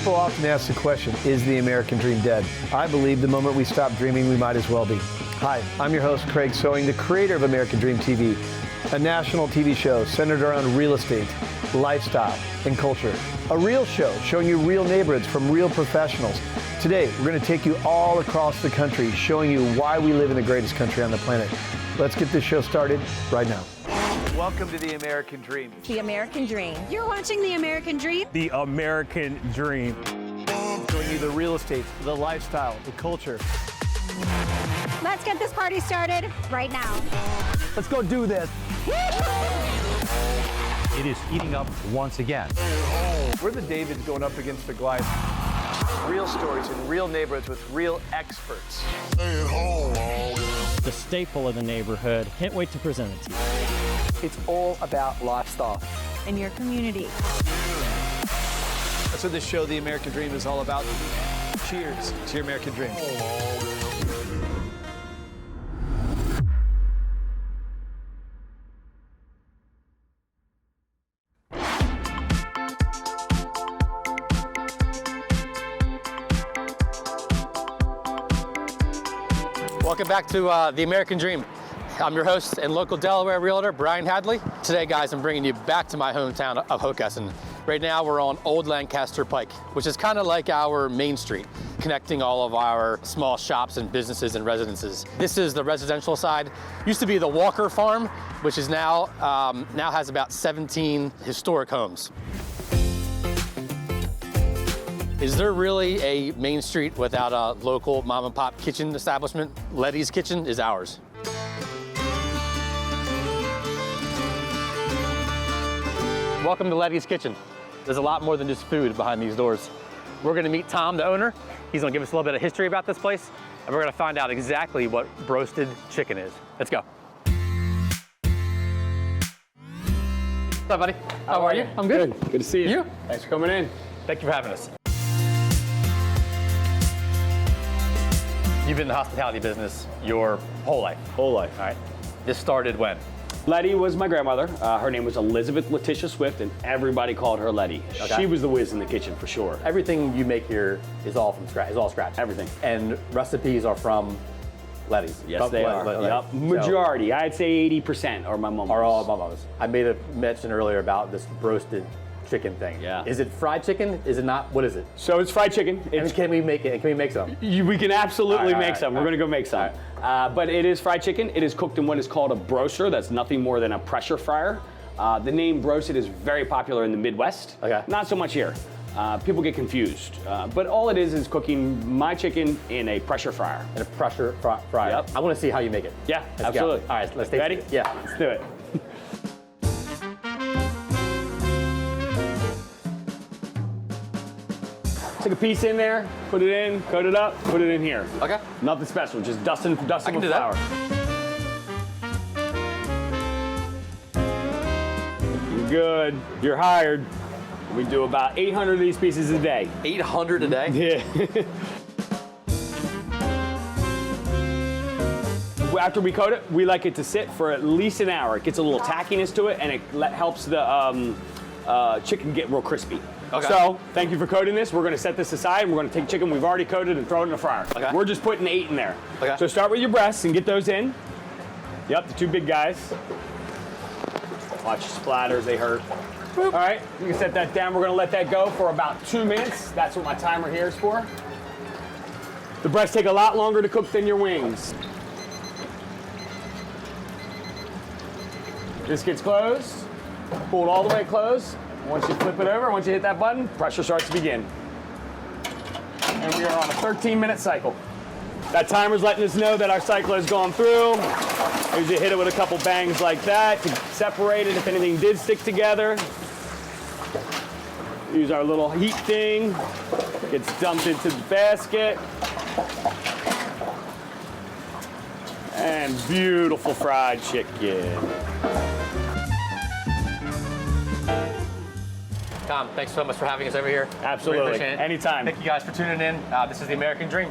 People often ask the question, is the American dream dead? I believe the moment we stop dreaming, we might as well be. Hi, I'm your host, Craig Sewing, the creator of American Dream TV, a national TV show centered around real estate, lifestyle, and culture. A real show showing you real neighborhoods from real professionals. Today, we're going to take you all across the country, showing you why we live in the greatest country on the planet. Let's get this show started right now. Welcome to the American Dream. The American Dream. You're watching The American Dream. The American Dream. Showing you the real estate, the lifestyle, the culture. Let's get this party started right now. Let's go do this. It is heating up once again. We're the Davids going up against the Goliath. Real stories in real neighborhoods with real experts. The staple of the neighborhood. Can't wait to present it to you. It's all about lifestyle. In your community. That's what this show, The American Dream, is all about. Cheers to your American Dream. Welcome back to The American Dream. I'm your host and local Delaware realtor, Brian Hadley. Today, guys, I'm bringing you back to my hometown of Hockessin. Right now, we're on Old Lancaster Pike, which is kind of like our main street, connecting all of our small shops and businesses and residences. This is the residential side. Used to be the Walker Farm, which is now has about 17 historic homes. Is there really a main street without a local mom and pop kitchen establishment? Lettie's Kitchen is ours. Welcome to Lettie's Kitchen. There's a lot more than just food behind these doors. We're gonna meet Tom, the owner. He's gonna give us a little bit of history about this place, and we're gonna find out exactly what broasted chicken is. Let's go. What's up, buddy? How are you? I'm good. Good to see you. You? Thanks for coming in. Thank you for having us. You've been in the hospitality business your whole life. Whole life. All right. This started when? Lettie was my grandmother. Her name was Elizabeth Letitia Swift, and everybody called her Lettie. Okay. She was the whiz in the kitchen for sure. Everything you make here is all from scratch. Is all scratch. Everything. And recipes are from Lettie's. Yes, they are. Yep. Majority, I'd say 80% are my mom's. Are all my mom's. I made a mention earlier about this roasted chicken thing. Yeah. Is it fried chicken? Is it not? What is it? So it's fried chicken. And can we make it? Can we make some? We can absolutely All right, make some. We're going to go make some. But it is fried chicken. It is cooked in what is called a broaster. That's nothing more than a pressure fryer. The name broasted is very popular in the Midwest. Okay. Not so much here. People get confused. But all it is cooking my chicken in a pressure fryer. In a pressure fryer. Yep. I want to see how you make it. Yeah, Let's absolutely. Go. All right, let's taste Ready? it. Yeah. Let's do it. Take a piece in there, put it in, coat it up, put it in here. Okay. Nothing special, just dusting with can do flour. You're good. You're hired. We do about 800 of these pieces a day. 800 a day? Yeah. After we coat it, we like it to sit for at least an hour. It gets a little tackiness to it, and it helps the chicken get real crispy. Okay. So, thank you for coating this. We're gonna set this aside, and we're gonna take chicken we've already coated and throw it in the fryer. Okay. We're just putting 8 in there. Okay. So start with your breasts and get those in. Yep, the 2 big guys. Watch your splatters, they hurt. Boop. All right, you can set that down. We're gonna let that go for about 2 minutes. That's what my timer here is for. The breasts take a lot longer to cook than your wings. This gets closed, pulled all the way closed. Once you flip it over, once you hit that button, pressure starts to begin. And we are on a 13-minute cycle. That timer's letting us know that our cycle has gone through. Usually hit it with a couple bangs like that to separate it if anything did stick together. Use our little heat thing. Gets dumped into the basket. And beautiful fried chicken. Tom, thanks so much for having us over here. Absolutely. Really appreciate it. Anytime. Thank you guys for tuning in. This is The American Dream.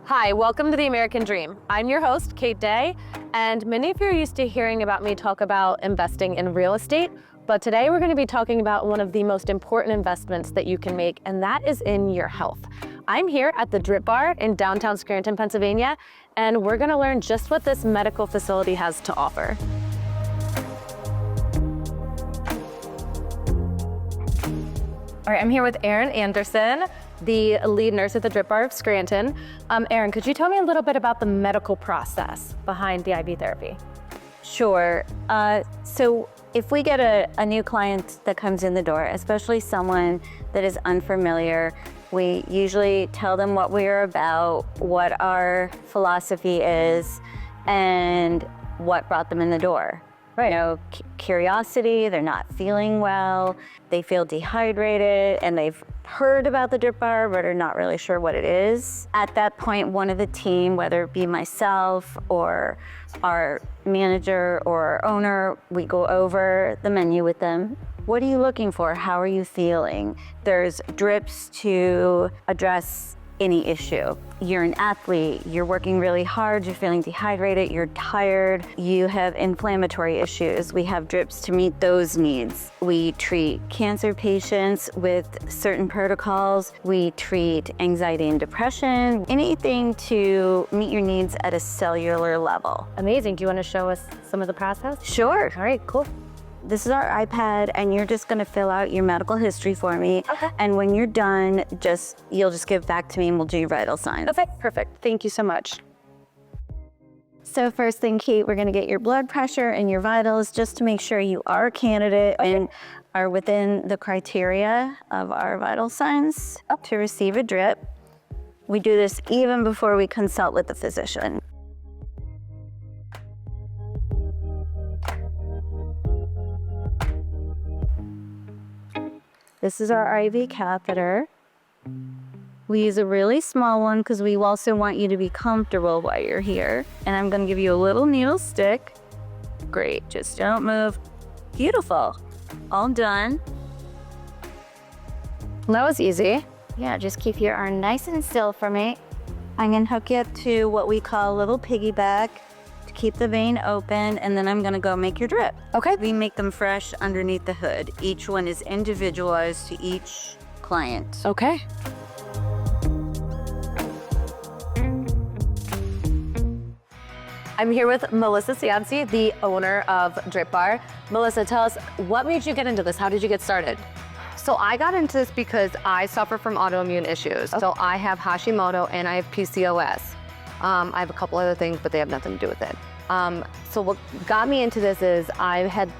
Hi, welcome to the American Dream. I'm your host, Kate Day, and many of you are used to hearing about me talk about investing in real estate, but today we're going to be talking about one of the most important investments that you can make, and that is in your health. I'm here at the Drip Bar in downtown Scranton, Pennsylvania, and we're going to learn just what this medical facility has to offer. All right, I'm here with Erin Anderson, the lead nurse at the Drip Bar of Scranton. Erin, could you tell me a little bit about the medical process behind the IV therapy? Sure. So if we get a new client that comes in the door, especially someone that is unfamiliar, we usually tell them what we're about, what our philosophy is, and what brought them in the door. Right. You know, curiosity, they're not feeling well, they feel dehydrated, and they've heard about the Drip Bar, but are not really sure what it is. At that point, one of the team, whether it be myself or our manager or our owner, we go over the menu with them. What are you looking for? How are you feeling? There's drips to address any issue. You're an athlete, you're working really hard, you're feeling dehydrated, you're tired, you have inflammatory issues. We have drips to meet those needs. We treat cancer patients with certain protocols. We treat anxiety and depression, anything to meet your needs at a cellular level. Amazing. Do you want to show us some of the process? Sure. All right, cool. This is our iPad, and you're just gonna fill out your medical history for me. Okay. And when you're done, you'll just give back to me and we'll do your vital signs. Okay, perfect. Thank you so much. So first thing, Kate, we're gonna get your blood pressure and your vitals just to make sure you are a candidate and are within the criteria of our vital signs to receive a drip. We do this even before we consult with the physician. This is our IV catheter. We use a really small one because we also want you to be comfortable while you're here. And I'm gonna give you a little needle stick. Great, just don't move. Beautiful, all done. That was easy. Yeah, just keep your arm nice and still for me. I'm gonna hook you up to what we call a little piggyback to keep the vein open, and then I'm gonna go make your drip. Okay. We make them fresh underneath the hood. Each one is individualized to each client. Okay. I'm here with Melissa Cianci, the owner of Drip Bar. Melissa, tell us, what made you get into this? How did you get started? So I got into this because I suffer from autoimmune issues. So I have Hashimoto and I have PCOS. I have a couple other things, but they have nothing to do with it. So what got me into this is I had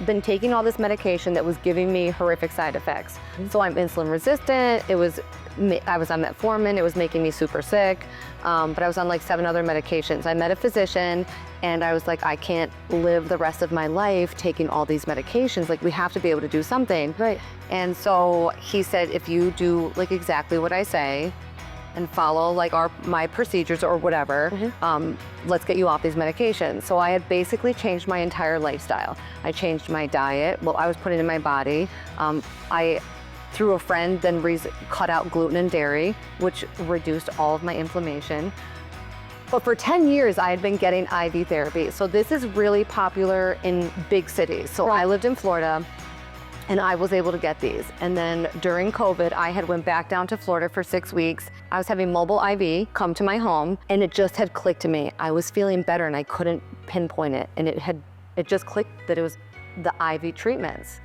been taking all this medication that was giving me horrific side effects. So I'm insulin resistant. I was on metformin. It was making me super sick. But I was on like 7 other medications. I met a physician and I was like, I can't live the rest of my life taking all these medications. Like, we have to be able to do something. Right. And so he said, if you do like exactly what I say and follow like my procedures or whatever, let's get you off these medications. So I had basically changed my entire lifestyle. I changed my diet, what I was putting in my body. I, through a friend, then cut out gluten and dairy, which reduced all of my inflammation. But for 10 years, I had been getting IV therapy. So this is really popular in big cities. So I lived in Florida, and I was able to get these. And then during COVID, I had went back down to Florida for 6 weeks. I was having mobile IV come to my home, and it just had clicked to me. I was feeling better, and I couldn't pinpoint it. And it just clicked that it was the IV treatments.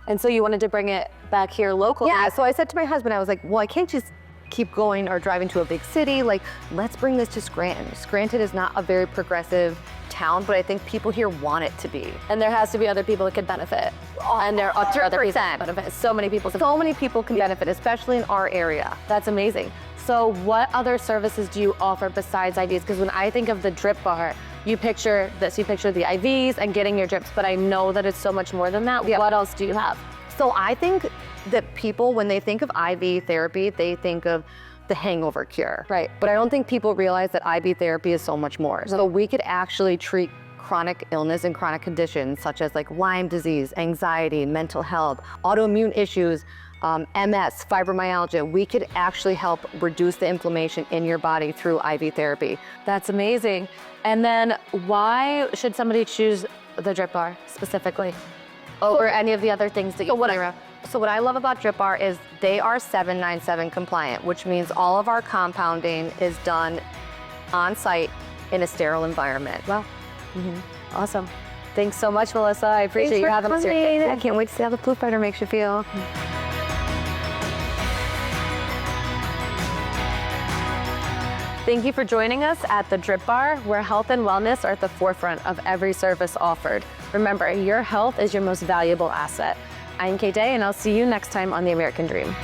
And so you wanted to bring it back here locally? Yeah, so I said to my husband, I was like, well, I can't just keep going or driving to a big city. Like, let's bring this to Scranton. Scranton is not a very progressive town, but I think people here want it to be. And there has to be other people that could benefit. And there are other people that benefit. So many people can benefit, especially in our area. That's amazing. So what other services do you offer besides IVs? Because when I think of the Drip Bar, you picture this, you picture the IVs and getting your drips, but I know that it's so much more than that. Yeah. What else do you have? So I think that people, when they think of IV therapy, they think of the hangover cure. Right. But I don't think people realize that IV therapy is so much more. So we could actually treat chronic illness and chronic conditions such as like Lyme disease, anxiety, mental health, autoimmune issues, MS, fibromyalgia, we could actually help reduce the inflammation in your body through IV therapy. That's amazing. And then why should somebody choose the Drip Bar specifically over any of the other things that you play around? So what I love about Drip Bar is they are 797 compliant, which means all of our compounding is done on site in a sterile environment. Wow. Awesome. Thanks so much, Melissa. I appreciate you having us here. I can't wait to see how the Flu Fighter makes you feel. Thank you for joining us at the Drip Bar, where health and wellness are at the forefront of every service offered. Remember, your health is your most valuable asset. I'm Kate Day, and I'll see you next time on The American Dream.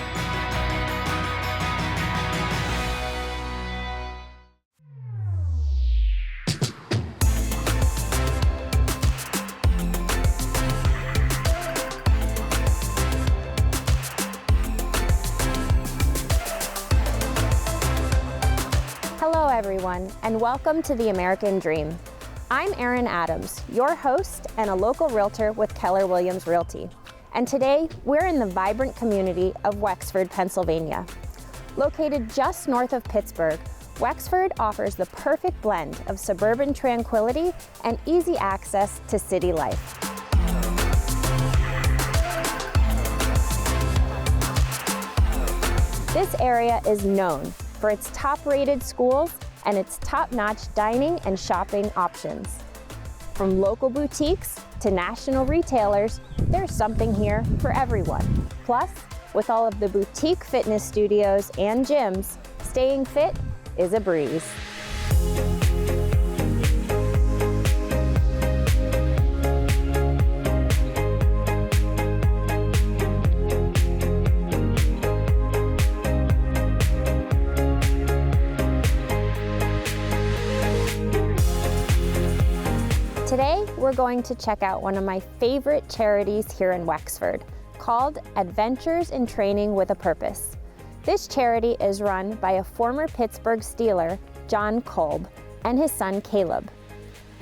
Hello, everyone, and welcome to The American Dream. I'm Erin Adams, your host and a local realtor with Keller Williams Realty. And today, we're in the vibrant community of Wexford, Pennsylvania. Located just north of Pittsburgh, Wexford offers the perfect blend of suburban tranquility and easy access to city life. This area is known for its top-rated schools and its top-notch dining and shopping options. From local boutiques to national retailers, there's something here for everyone. Plus, with all of the boutique fitness studios and gyms, staying fit is a breeze. Today, we're going to check out one of my favorite charities here in Wexford, called Adventures in Training with a Purpose. This charity is run by a former Pittsburgh Steeler, John Kolb, and his son, Caleb.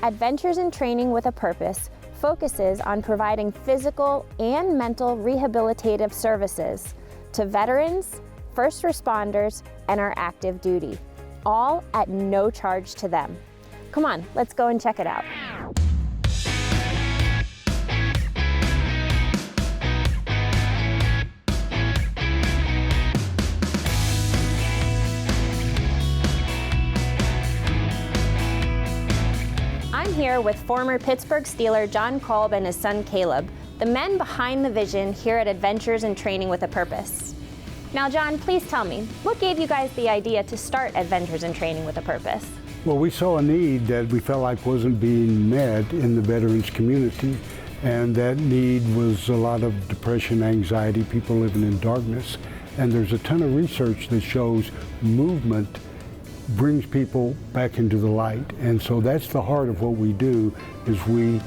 Adventures in Training with a Purpose focuses on providing physical and mental rehabilitative services to veterans, first responders, and our active duty, all at no charge to them. Come on, let's go and check it out. I'm here with former Pittsburgh Steeler John Kolb and his son Caleb, the men behind the vision here at Adventures in Training with a Purpose. Now, John, please tell me, what gave you guys the idea to start Adventures in Training with a Purpose? Well, we saw a need that we felt like wasn't being met in the veterans community, and that need was a lot of depression, anxiety, people living in darkness. And there's a ton of research that shows movement brings people back into the light. And so that's the heart of what we do, is we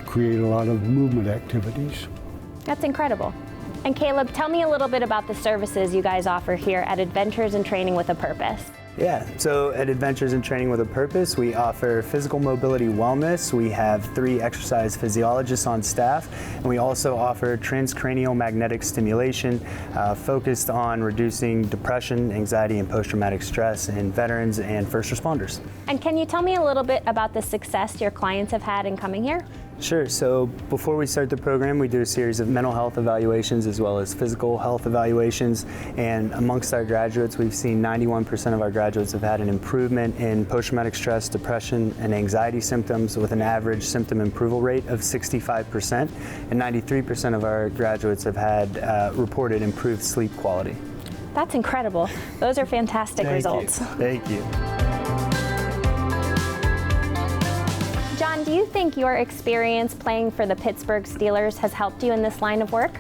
create a lot of movement activities. That's incredible. And Caleb, tell me a little bit about the services you guys offer here at Adventures in Training with a Purpose. Yeah, so at Adventures in Training with a Purpose, we offer physical mobility wellness. We have 3 exercise physiologists on staff, and we also offer transcranial magnetic stimulation focused on reducing depression, anxiety, and post-traumatic stress in veterans and first responders. And can you tell me a little bit about the success your clients have had in coming here? Sure. So before we start the program, we do a series of mental health evaluations as well as physical health evaluations. And amongst our graduates, we've seen 91% of our graduates have had an improvement in post-traumatic stress, depression, and anxiety symptoms, with an average symptom approval rate of 65%. And 93% of our graduates have had reported improved sleep quality. That's incredible. Those are fantastic results. Thank you. John, do you think your experience playing for the Pittsburgh Steelers has helped you in this line of work?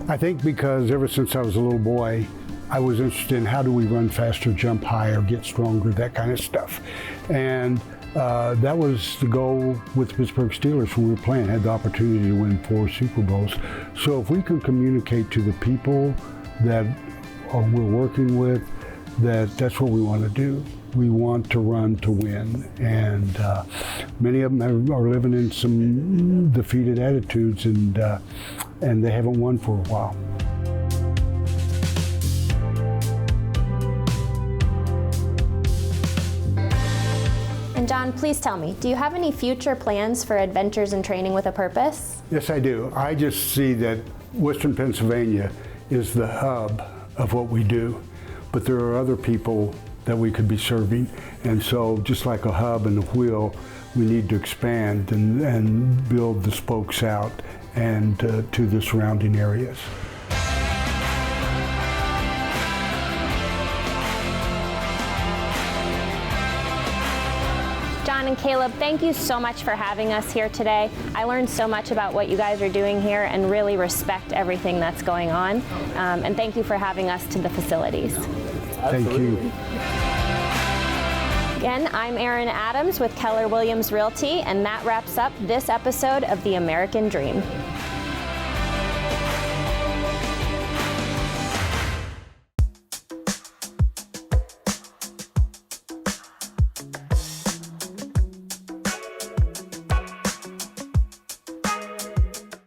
I think because ever since I was a little boy, I was interested in how do we run faster, jump higher, get stronger, that kind of stuff. And that was the goal with the Pittsburgh Steelers when we were playing. I had the opportunity to win 4 Super Bowls. So if we can communicate to the people that we're working with, that's what we want to do. we want to run to win. And many of them are living in some defeated attitudes, and they haven't won for a while. And John, please tell me, do you have any future plans for Adventures in Training with a Purpose? Yes, I do. I just see that Western Pennsylvania is the hub of what we do, but there are other people that we could be serving. And so just like a hub and a wheel, we need to expand and build the spokes out and to the surrounding areas. John and Caleb, thank you so much for having us here today. I learned so much about what you guys are doing here and really respect everything that's going on. And thank you for having us to the facilities. Thank you. Again, I'm Erin Adams with Keller Williams Realty, and that wraps up this episode of The American Dream.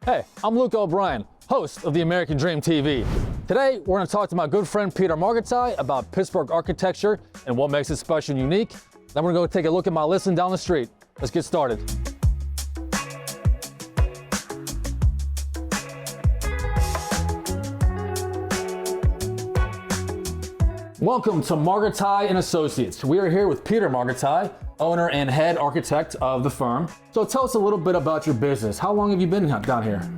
Hey, I'm Luke O'Brien, host of the American Dream TV. Today, we're going to talk to my good friend Peter Margetai about Pittsburgh architecture and what makes it special and unique. Then we're going to go take a look at my listing down the street. Let's get started. Welcome to Margetai and Associates. We are here with Peter Margetai, owner and head architect of the firm. So tell us a little bit about your business. How long have you been down here?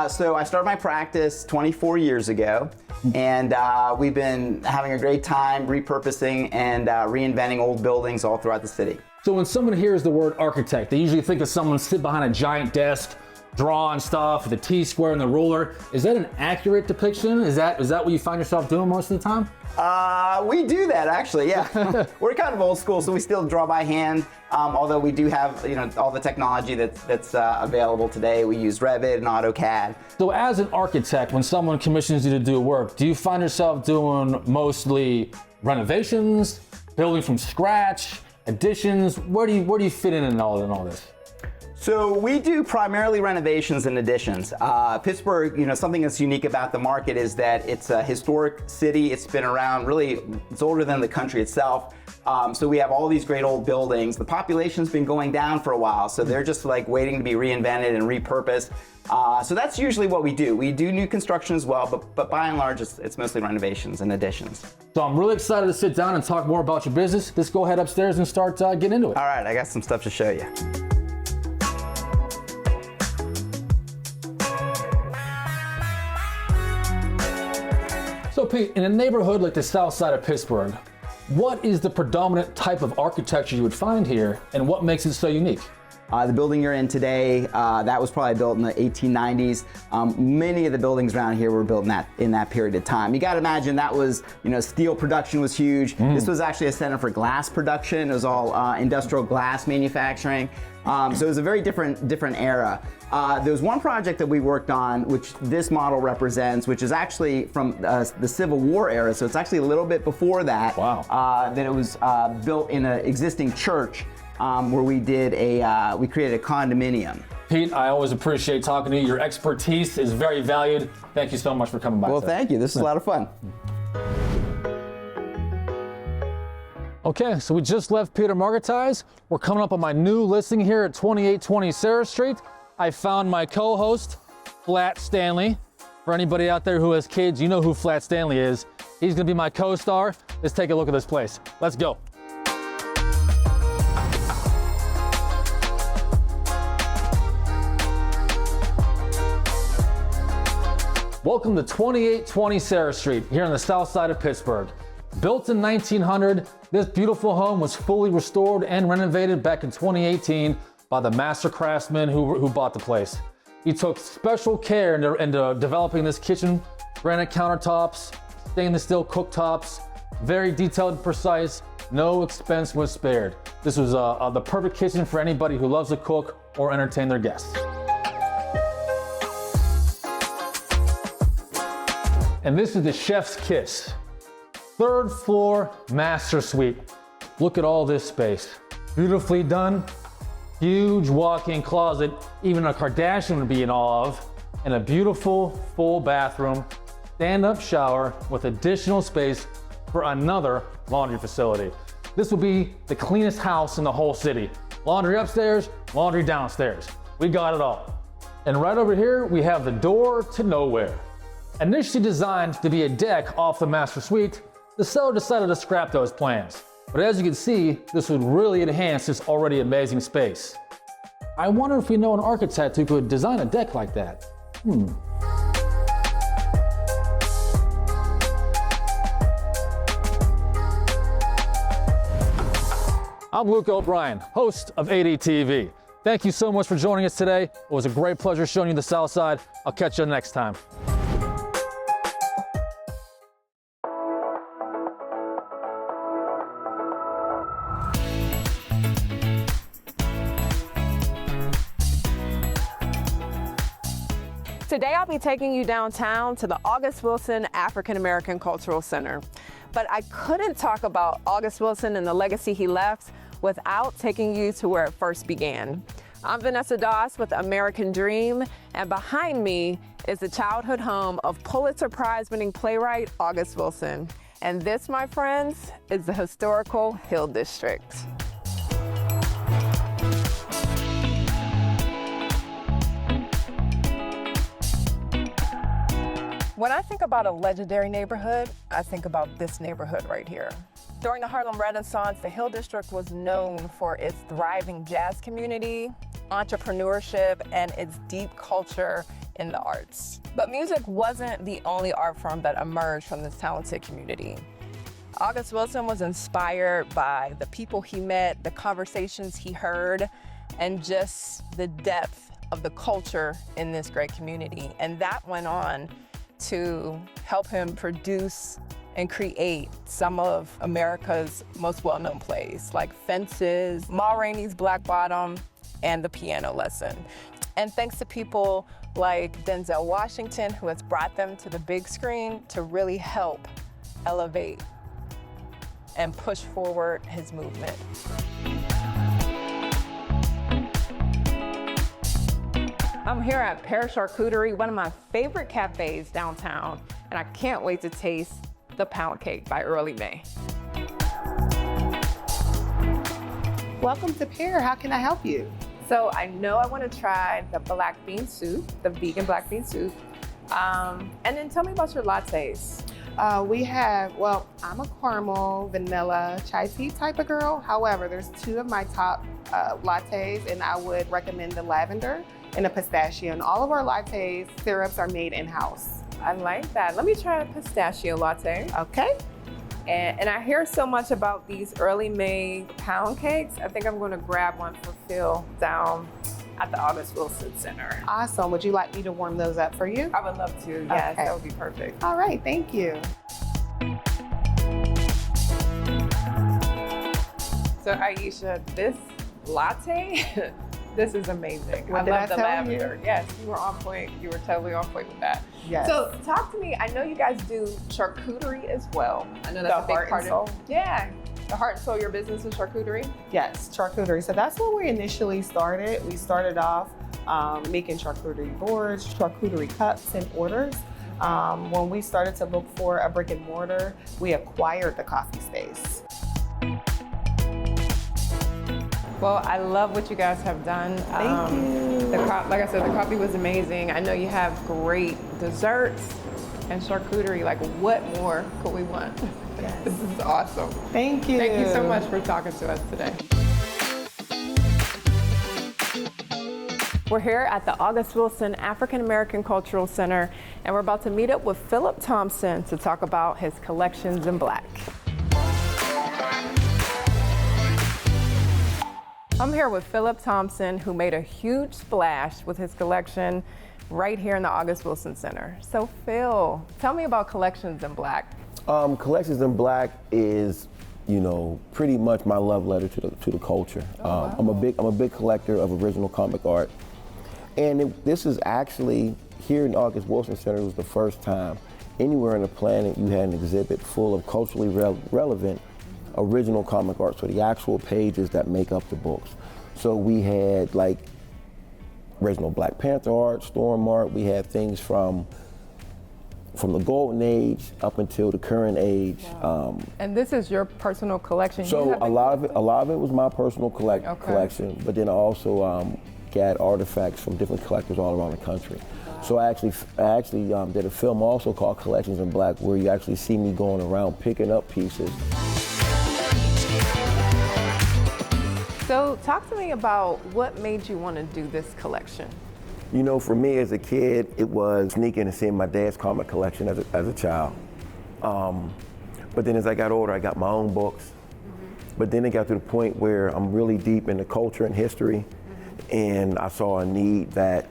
So I started my practice 24 years ago, and we've been having a great time repurposing and reinventing old buildings all throughout the city. So when someone hears the word architect, they usually think of someone sitting behind a giant desk, drawing stuff with the T-square and the ruler. Is that an accurate depiction? Is that what you find yourself doing most of the time? We do that actually, yeah. We're kind of old school, so we still draw by hand. Although we do have, all the technology that's available today. We use Revit and AutoCAD. So as an architect, when someone commissions you to do work, do you find yourself doing mostly renovations, building from scratch, additions? Where do you fit in all this? So we do primarily renovations and additions. Pittsburgh, something that's unique about the market is that it's a historic city. It's been around, really, it's older than the country itself. So we have all these great old buildings. The population's been going down for a while, so they're just like waiting to be reinvented and repurposed. So that's usually what we do. We do new construction as well, but by and large, it's mostly renovations and additions. So I'm really excited to sit down and talk more about your business. Let's go head upstairs and start getting into it. All right, I got some stuff to show you. So Pete, in a neighborhood like the south side of Pittsburgh, what is the predominant type of architecture you would find here, and what makes it so unique? The building you're in today, that was probably built in the 1890s. Many of the buildings around here were built in that period of time. You got to imagine that was, steel production was huge. This was actually a center for glass production. It was all industrial glass manufacturing. So it was a very different era. There was one project that we worked on, which this model represents, which is actually from the Civil War era. So it's actually a little bit before that. Wow. That it was built in an existing church. Where we created a condominium. Pete, I always appreciate talking to you. Your expertise is very valued. Thank you so much for coming by. Well, thank you. This is a lot of fun. Okay, so we just left Peter Margetai's. We're coming up on my new listing here at 2820 Sarah Street. I found my co-host, Flat Stanley. For anybody out there who has kids, you know who Flat Stanley is. He's gonna be my co-star. Let's take a look at this place. Let's go. Welcome to 2820 Sarah Street here on the south side of Pittsburgh. Built in 1900, this beautiful home was fully restored and renovated back in 2018 by the master craftsman who bought the place. He took special care into developing this kitchen, granite countertops, stainless steel cooktops, very detailed and precise, no expense was spared. This was the perfect kitchen for anybody who loves to cook or entertain their guests. And this is the chef's kiss. 3rd floor master suite. Look at all this space. Beautifully done. Huge walk-in closet, even a Kardashian would be in awe of, and a beautiful full bathroom, stand-up shower with additional space for another laundry facility. This will be the cleanest house in the whole city. Laundry upstairs, laundry downstairs. We got it all. And right over here, we have the door to nowhere. Initially designed to be a deck off the master suite, the seller decided to scrap those plans. But as you can see, this would really enhance this already amazing space. I wonder if we know an architect who could design a deck like that. I'm Luke O'Brien, host of ADTV. Thank you so much for joining us today. It was a great pleasure showing you the South Side. I'll catch you next time. Today I'll be taking you downtown to the August Wilson African American Cultural Center. But I couldn't talk about August Wilson and the legacy he left without taking you to where it first began. I'm Vanessa Doss with American Dream, and behind me is the childhood home of Pulitzer Prize-winning playwright August Wilson. And this, my friends, is the historical Hill District. When I think about a legendary neighborhood, I think about this neighborhood right here. During the Harlem Renaissance, the Hill District was known for its thriving jazz community, entrepreneurship, and its deep culture in the arts. But music wasn't the only art form that emerged from this talented community. August Wilson was inspired by the people he met, the conversations he heard, and just the depth of the culture in this great community. And that went on to help him produce and create some of America's most well-known plays, like Fences, Ma Rainey's Black Bottom, and The Piano Lesson. And thanks to people like Denzel Washington, who has brought them to the big screen to really help elevate and push forward his movement. I'm here at Pear Charcuterie, one of my favorite cafes downtown, and I can't wait to taste the pound cake by early May. Welcome to Pear. How can I help you? So I know I want to try the black bean soup, the vegan black bean soup. And then tell me about your lattes. We have, well, I'm a caramel, vanilla, chai tea type of girl. However, there's two of my top lattes, and I would recommend the lavender and a pistachio. And all of our lattes, syrups are made in-house. I like that. Let me try a pistachio latte. Okay. And I hear so much about these early May pound cakes. I think I'm going to grab one for Phil down at the August Wilson Center. Awesome. Would you like me to warm those up for you? I would love to. Yes, okay. That would be perfect. All right, thank you. So Aisha, this latte, this is amazing. What I love the tell lavender. you? Yes, you were on point. You were totally on point with that. Yes. So talk to me. I know you guys do charcuterie as well. I know that's a big part of it. Yeah. The heart and soul of your business is charcuterie? Yes, charcuterie. So that's where we initially started. We started off making charcuterie boards, charcuterie cups and orders. When we started to look for a brick and mortar, we acquired the coffee space. Well, I love what you guys have done. Thank you. Like I said, the coffee was amazing. I know you have great desserts and charcuterie. Like, what more could we want? Yes. This is awesome. Thank you. Thank you so much for talking to us today. We're here at the August Wilson African American Cultural Center, and we're about to meet up with Philip Thompson to talk about his collections in black. I'm here with Philip Thompson, who made a huge splash with his collection right here in the August Wilson Center. So Phil, tell me about collections in black. Collections in black is, you know, pretty much my love letter to the culture. Wow. I'm a big collector of original comic art, and this is actually here in the August Wilson Center. It was the first time anywhere on the planet you had an exhibit full of culturally relevant original comic art, so the actual pages that make up the books. So we had like original Black Panther art, Storm art. We had things from the golden age up until the current age. Wow. And this is your personal collection. So a lot of it was my personal collection, but then I also got artifacts from different collectors all around the country. Wow. So I actually did a film also called Collections in Black, where you actually see me going around picking up pieces. So talk to me about what made you want to do this collection. You know, for me as a kid, it was sneaking and seeing my dad's comic collection as a child. But then as I got older, I got my own books. But then it got to the point where I'm really deep into culture and history, and I saw a need that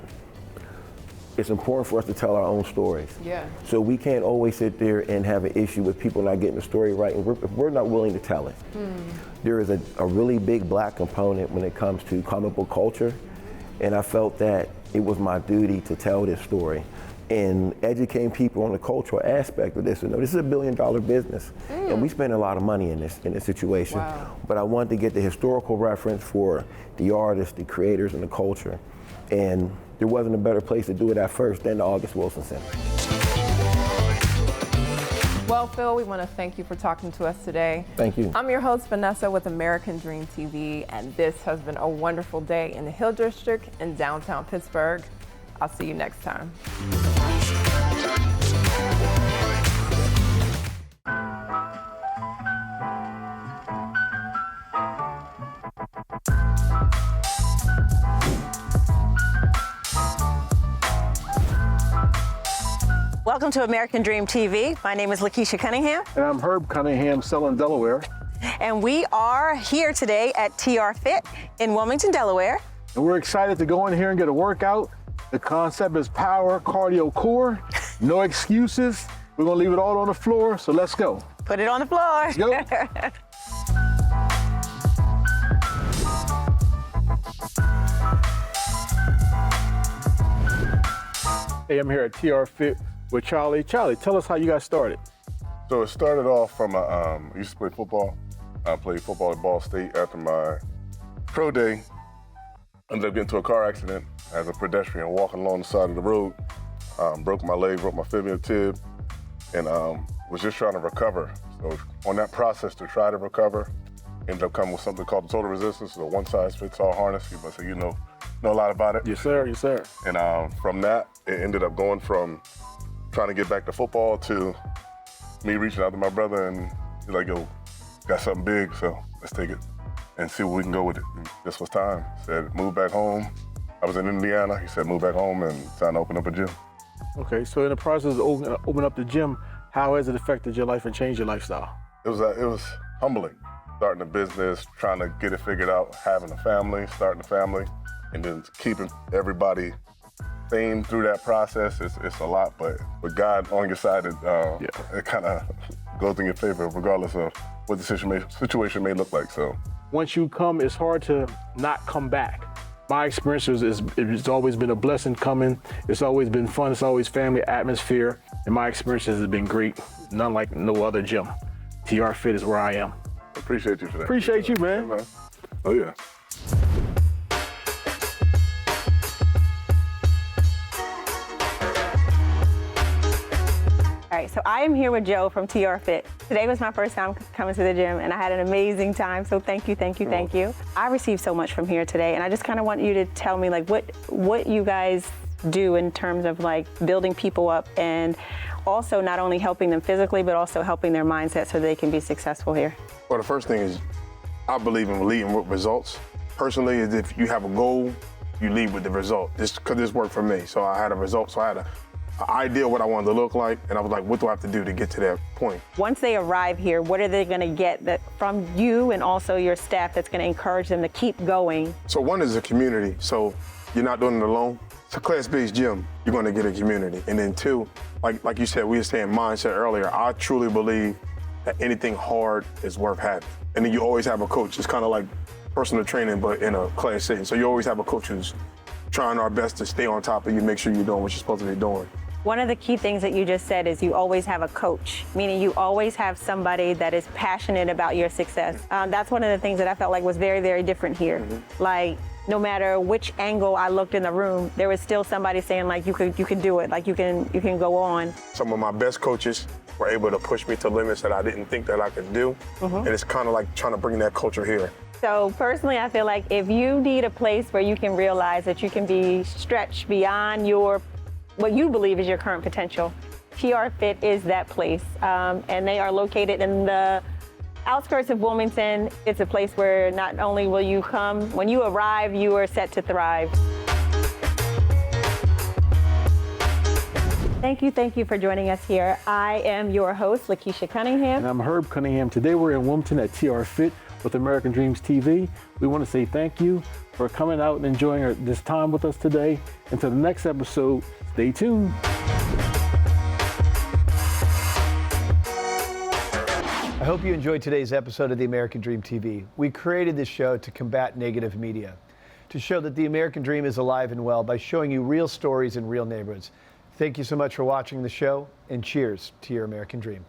it's important for us to tell our own stories. Yeah. So we can't always sit there and have an issue with people not getting the story right, and if we're not willing to tell it. There is a really big Black component when it comes to comic book culture, and I felt that it was my duty to tell this story and educating people on the cultural aspect of this. You know, this is a $1 billion business, and we spend a lot of money in this situation. Wow. But I wanted to get the historical reference for the artists, the creators, and the culture. And there wasn't a better place to do it at first than the August Wilson Center. Well, Phil, we want to thank you for talking to us today. Thank you. I'm your host, Vanessa, with American Dream TV, and this has been a wonderful day in the Hill District in downtown Pittsburgh. I'll see you next time. Welcome to American Dream TV. My name is Lakeisha Cunningham. And I'm Herb Cunningham, selling Delaware. And we are here today at TR Fit in Wilmington, Delaware. And we're excited to go in here and get a workout. The concept is power, cardio, core. No excuses. We're gonna leave it all on the floor, so let's go. Put it on the floor. Let's go. Hey, I'm here at TR Fit with Charlie. Charlie, tell us how you got started. So it started off from I used to play football. I played football at Ball State. After my pro day, ended up getting into a car accident as a pedestrian walking along the side of the road. Broke my leg, broke my fibula tib, and was just trying to recover. So on that process to try to recover, ended up coming with something called the total resistance, a one-size-fits-all harness. You must say you know a lot about it. Yes, sir. Yes, sir. And from that, it ended up going from trying to get back to football to me reaching out to my brother, and he's like, yo, got something big, so let's take it and see where we can go with it. And this was time. He said, move back home. I was in Indiana. He said, move back home and time to open up a gym. Okay, so in the process of opening up the gym, how has it affected your life and changed your lifestyle? It was humbling. Starting a business, trying to get it figured out, having a family, starting a family, and then keeping everybody sane through that process. It's a lot, but with God on your side, it kind of goes in your favor regardless of what the situation may look like. So once you come, it's hard to not come back. My experience it's always been a blessing coming. It's always been fun. It's always family atmosphere. And my experiences have been great. None like no other gym. TR Fit is where I am. Appreciate you for that. Appreciate you, man. Oh, yeah. All right, so I am here with Joe from TR Fit. Today was my first time coming to the gym, and I had an amazing time, so thank you, thank you, thank you. I received so much from here today, and I just kind of want you to tell me like what you guys do in terms of like building people up and also not only helping them physically, but also helping their mindset so they can be successful here. Well, the first thing is I believe in leading with results. Personally, is if you have a goal, you lead with the result. Because this worked for me. So I had a result, so I had an idea what I wanted to look like, and I was like, what do I have to do to get to that point? Once they arrive here, what are they going to get that from you and also your staff that's going to encourage them to keep going? So one is a community. So you're not doing it alone. It's a class-based gym. You're going to get a community. And then two, like you said, we were saying mindset earlier. I truly believe that anything hard is worth having. And then you always have a coach. It's kind of like personal training, but in a class setting. So you always have a coach who's trying our best to stay on top of you, make sure you're doing what you're supposed to be doing. One of the key things that you just said is you always have a coach, meaning you always have somebody that is passionate about your success. That's one of the things that I felt like was very, very different here. Like, no matter which angle I looked in the room, there was still somebody saying like, you can do it, like you can go on. Some of my best coaches were able to push me to limits that I didn't think that I could do. And it's kind of like trying to bring that culture here. So personally, I feel like if you need a place where you can realize that you can be stretched beyond what you believe is your current potential, TR Fit is that place. And they are located in the outskirts of Wilmington. It's a place where not only will you come, when you arrive, you are set to thrive. Thank you for joining us here. I am your host, Lakeisha Cunningham. And I'm Herb Cunningham. Today we're in Wilmington at TR Fit with American Dreams TV. We want to say thank you for coming out and enjoying this time with us today. Until the next episode, stay tuned. I hope you enjoyed today's episode of the American Dream TV. We created this show to combat negative media, to show that the American Dream is alive and well by showing you real stories in real neighborhoods. Thank you so much for watching the show, and cheers to your American Dream.